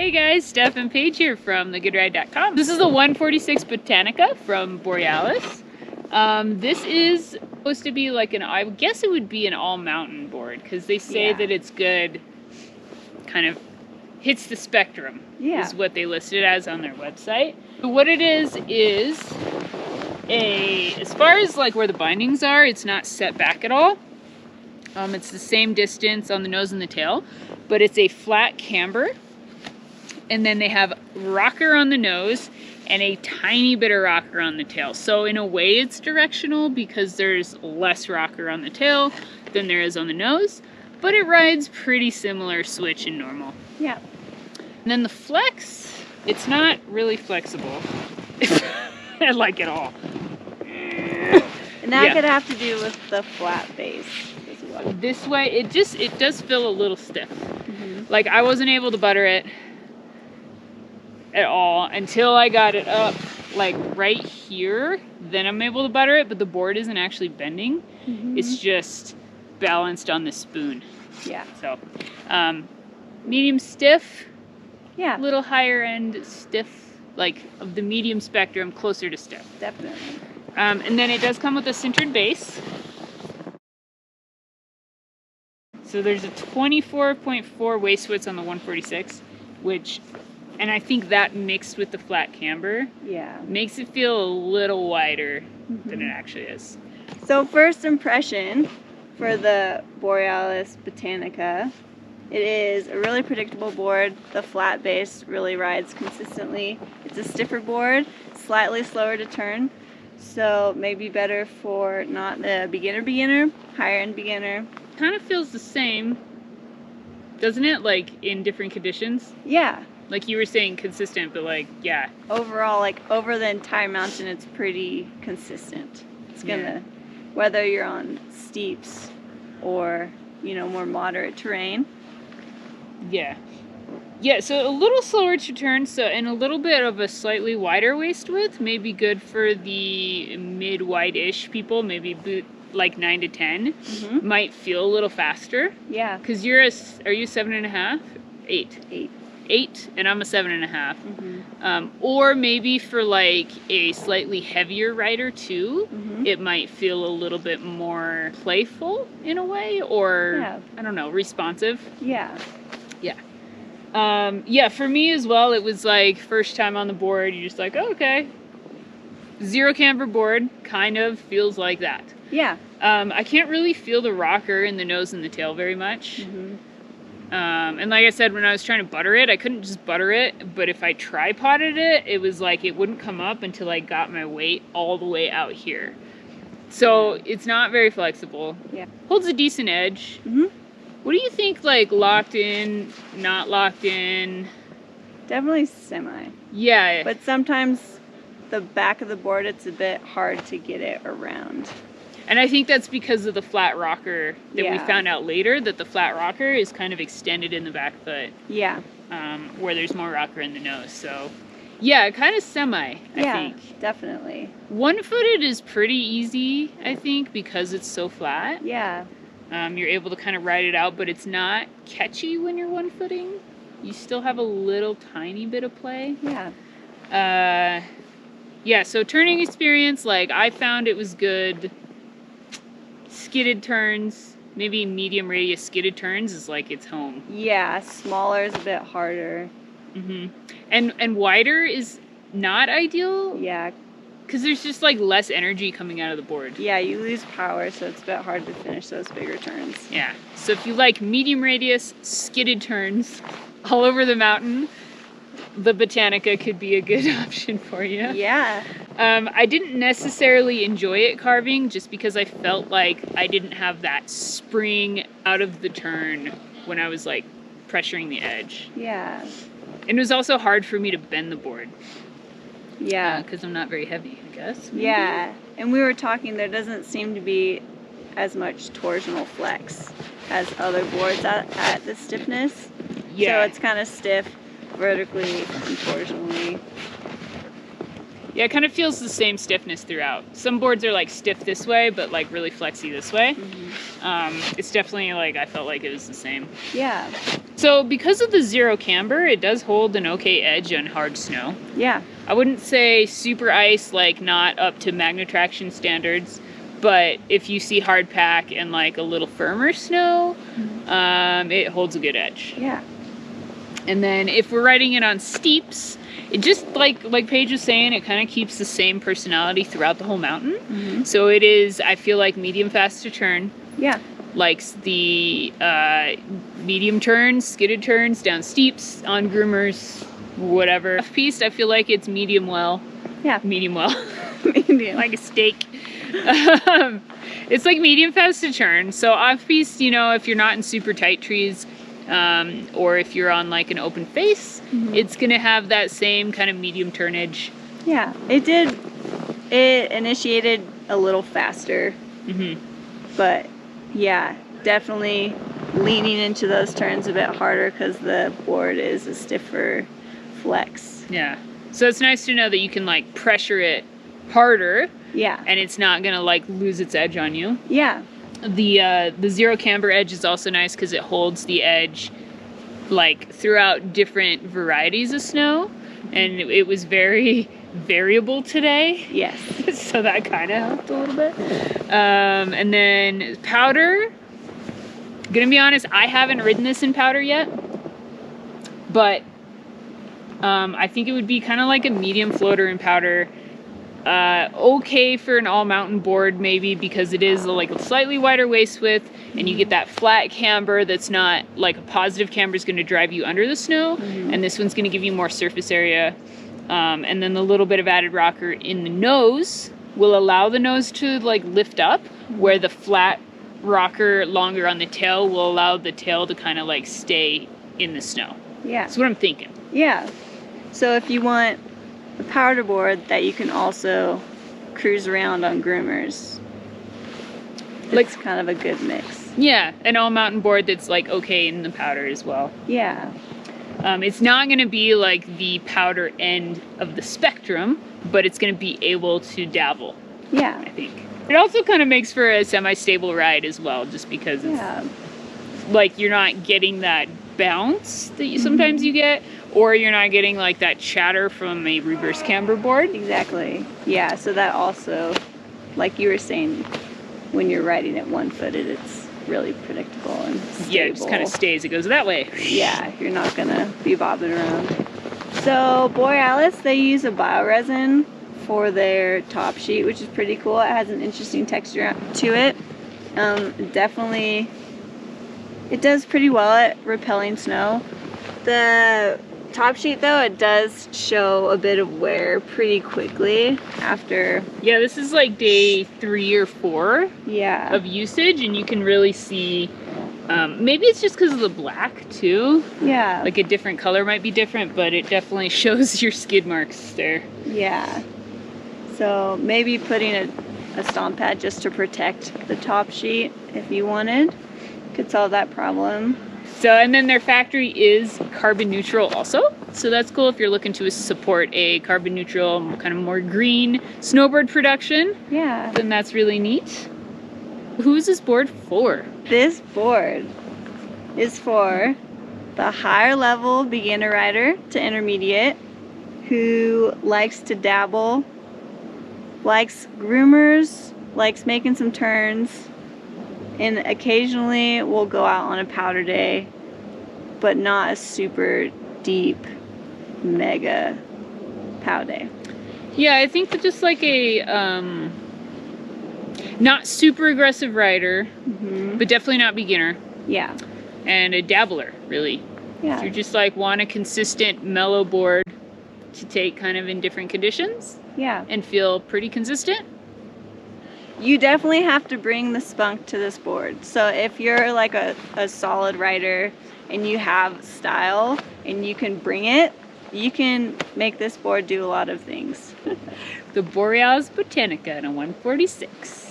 Hey guys, Steph and Paige here from thegoodride.com. This is the 146 Botanica from Borealis. This is supposed to be like I guess it would be an all-mountain board because they say that it's good, kind of hits the spectrum, is what they listed as on their website. But what it is as far as like where the bindings are, it's not set back at all. It's the same distance on the nose and the tail, but it's a flat camber. And then they have rocker on the nose and a tiny bit of rocker on the tail. So in a way it's directional because there's less rocker on the tail than there is on the nose, but it rides pretty similar switch and normal. Yeah. And then the flex, it's not really flexible. Like at all. And that could have to do with the flat base as well. This way, it does feel a little stiff. Like I wasn't able to butter it at all until I got it up like right here. Then I'm able to butter it, but the board isn't actually bending. It's just balanced on the spoon. Yeah. So, medium stiff. Yeah. Little higher end stiff, like of the medium spectrum, closer to stiff. Definitely. And then it does come with a sintered base. So there's a 24.4 waist width on the 146, and I think that mixed with the flat camber makes it feel a little wider than it actually is. So first impression for the Borealis Botanica, it is a really predictable board. The flat base really rides consistently. It's a stiffer board, slightly slower to turn, so maybe better for not the beginner, higher end beginner. Kind of feels the same, doesn't it? Like in different conditions? Yeah. Like you were saying, consistent, but like, yeah. Overall, like over the entire mountain, it's pretty consistent. It's gonna, whether you're on steeps or, you know, more moderate terrain. Yeah. Yeah, so a little slower to turn, and a little bit of a slightly wider waist width may be good for the mid-wide-ish people, maybe boot like 9 to 10. Might feel a little faster. Yeah. Because are you 7.5? 8. 8, and I'm a 7.5. Or maybe for like a slightly heavier rider too, it might feel a little bit more playful in a way, or I don't know, responsive. Yeah. Yeah, for me as well, it was like first time on the board, you're just like, oh, okay. Zero camber board kind of feels like that. Yeah. I can't really feel the rocker in the nose and the tail very much. And like I said, when I was trying to butter it, I couldn't just butter it, but if I tripoded it, it was like it wouldn't come up until I got my weight all the way out here. So it's not very flexible. Yeah. Holds a decent edge. What do you think, like locked in, not locked in? Definitely semi. Yeah. But sometimes the back of the board, it's a bit hard to get it around. And I think that's because of the flat rocker that we found out later, that the flat rocker is kind of extended in the back foot. Yeah. Where there's more rocker in the nose. So, yeah, kind of semi, I think. Yeah, definitely. One-footed is pretty easy, I think, because it's so flat. Yeah. You're able to kind of ride it out, but it's not catchy when you're one-footing. You still have a little tiny bit of play. Yeah. Yeah, so turning experience, like I found it was good. Skidded turns, maybe medium radius skidded turns is like its home. Yeah, smaller is a bit harder. And wider is not ideal. Yeah. Because there's just like less energy coming out of the board. Yeah, you lose power, so it's a bit hard to finish those bigger turns. Yeah, so if you like medium radius skidded turns all over the mountain, the Botanica could be a good option for you. Yeah. I didn't necessarily enjoy it carving just because I felt like I didn't have that spring out of the turn when I was like pressuring the edge. Yeah. And it was also hard for me to bend the board. Yeah. Because I'm not very heavy, I guess. Maybe. Yeah. And we were talking, there doesn't seem to be as much torsional flex as other boards at the stiffness. Yeah. So it's kind of stiff vertically and torsionally. Yeah, it kind of feels the same stiffness throughout. Some boards are like stiff this way, but like really flexy this way. it's definitely like, I felt like it was the same. Yeah. So because of the zero camber, it does hold an okay edge on hard snow. Yeah. I wouldn't say super ice, like not up to magnet traction standards, but if you see hard pack and like a little firmer snow, it holds a good edge. Yeah. And then if we're riding it on steeps, it just like Paige was saying, it kind of keeps the same personality throughout the whole mountain. So it is, I feel like, medium fast to turn. Yeah. Likes the medium turns, skidded turns, down steeps, on groomers, whatever. Off piste, I feel like it's medium well. Yeah. Medium well. Medium. Like a steak. It's like medium fast to turn. So off piste, you know, if you're not in super tight trees, or if you're on like an open face, it's gonna have that same kind of medium turnage. Yeah, it did. It initiated a little faster, but yeah, definitely leaning into those turns a bit harder because the board is a stiffer flex. Yeah, so it's nice to know that you can like pressure it harder. Yeah, and it's not gonna like lose its edge on you. Yeah. The zero camber edge is also nice because it holds the edge like throughout different varieties of snow, and it was very variable today. Yes. So that kind of helped a little bit. And then powder, gonna be honest, I haven't ridden this in powder yet, but I think it would be kind of like a medium floater in powder. Okay for an all mountain board maybe, because it is like a slightly wider waist width and you get that flat camber that's not like a positive camber is going to drive you under the snow, and this one's going to give you more surface area, and then the little bit of added rocker in the nose will allow the nose to like lift up, where the flat rocker longer on the tail will allow the tail to kind of like stay in the snow. Yeah, that's what I'm thinking. Yeah, so if you want a powder board that you can also cruise around on groomers, it's kind of a good mix. Yeah, an all mountain board that's like okay in the powder as well. Yeah. It's not going to be like the powder end of the spectrum, but it's going to be able to dabble. Yeah. I think. It also kind of makes for a semi-stable ride as well, just because it's like you're not getting that bounce that you sometimes you get, or you're not getting like that chatter from a reverse camber board. Exactly. Yeah, so that also, like you were saying, when you're riding it one-footed, it's really predictable and stable. Yeah, it just kind of stays. It goes that way. Yeah, you're not gonna be bobbing around. So Borealis, they use a bioresin for their top sheet, which is pretty cool. It has an interesting texture to it. Definitely, it does pretty well at repelling snow. The top sheet though, it does show a bit of wear pretty quickly after. Yeah, this is like day 3 or 4 of usage, and you can really see, maybe it's just because of the black too. Yeah. Like a different color might be different, but it definitely shows your skid marks there. Yeah. So maybe putting a stomp pad just to protect the top sheet if you wanted could solve that problem. So, and then their factory is carbon neutral also. So that's cool if you're looking to support a carbon neutral, kind of more green snowboard production. Yeah. Then that's really neat. Who is this board for? This board is for the higher level beginner rider to intermediate who likes to dabble, likes groomers, likes making some turns, and occasionally we'll go out on a powder day, but not a super deep, mega pow day. Yeah, I think that just like a not super aggressive rider, but definitely not beginner. Yeah. And a dabbler, really. Yeah. If you're just like want a consistent mellow board to take kind of in different conditions. Yeah. And feel pretty consistent. You definitely have to bring the spunk to this board. So if you're like a solid rider and you have style and you can bring it, you can make this board do a lot of things. The Borealis Botanica in a 146.